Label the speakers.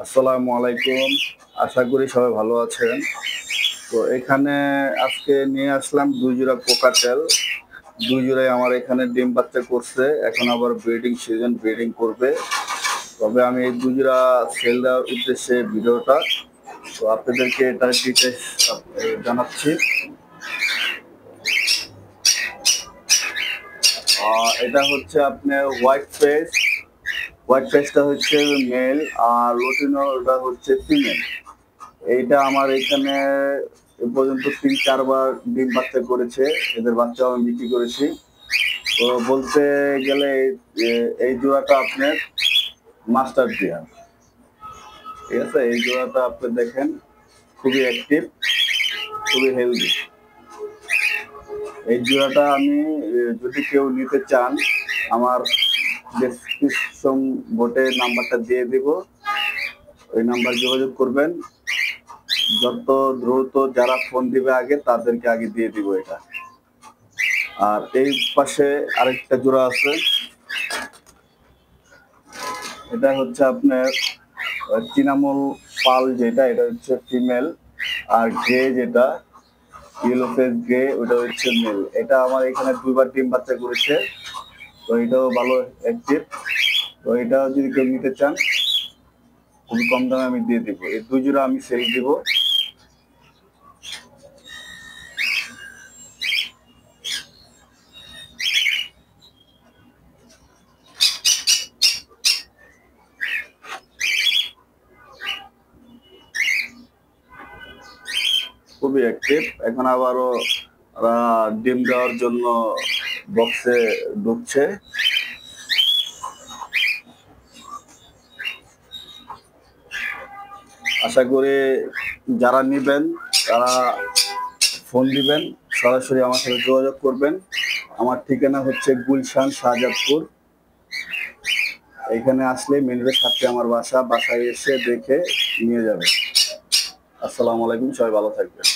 Speaker 1: আসসালামু আলাইকুম। আশা করি সবাই ভালো আছেন। তো এখানে আজকে নিয়ে আসলাম ২ জোড়া কোকাটেল। ২ জোড়াই আমার এখানে ডিম বাচ্চা করছে। এখন আবার ব্রিডিং সিজন, ব্রিডিং করবে। তবে আমি এই ২ জোড়া সেল দেওয়ার উদ্দেশ্যে ভিডিওটা। তো আপনাদেরকে এটার ডিটেইলস জানাচ্ছি। এটা হচ্ছে আপনার হোয়াইট ফেসটা হচ্ছে মেল আর লুটিনোটা হচ্ছে ফিমেল। এইটা আমার এখানে এ পর্যন্ত ৩-৪ বার ডিম বাচ্চা করেছে। এদের বাচ্চাও আমি বিক্রি করেছি। তো বলতে গেলে এই জোড়াটা আপনার মাস্টার ডিয়ার। ঠিক আছে? এই জোড়াটা আপনি দেখেন খুবই অ্যাক্টিভ, খুবই হেলদি। এই জোড়াটা আমি যদি কেউ নিতে চান আমার ডেসক্রিপশন বোর্ডে নাম্বারটা দিয়ে দিব। ওই নাম্বার যোগাযোগ করবেন। যত দ্রুত যারা ফোন দিবে আগে তাদেরকে আগে দিয়ে দিব এটা। আর এই পাশে আরেকটা জোড়া আছে। এটা হচ্ছে আপনার চিনামল পাল যেটা, এটা হচ্ছে ফিমেল। আর গ্রে যেটা ইয়েলো ফেস গ্রে, ওটা হচ্ছে মেল। এটা আমার এখানে ২ বার ডিম বাচ্চা করেছে। তো এটাও ভালো অ্যাক্টিভ। তো এটা যদি কেউ নিতে চান খুবই কম দামে আমি দিয়ে দিব। এই ২ জোড়া আমি সেল দিব। খুবই অ্যাক্টিভ। এখন আবারও ওরা ডিম দেওয়ার জন্য বক্সে ঢুকছে। আশা করি যারা নিবেন তারা ফোন দিবেন, সরাসরি আমার সাথে যোগাযোগ করবেন। আমার ঠিকানা হচ্ছে গুলশান, শাহজাদপুর। এখানে আসলে মেন রোডের সাথে আমার বাসা। বাসায় এসে দেখে নিয়ে যাবেন। আসসালামু আলাইকুম, সবাই ভালো থাকবেন।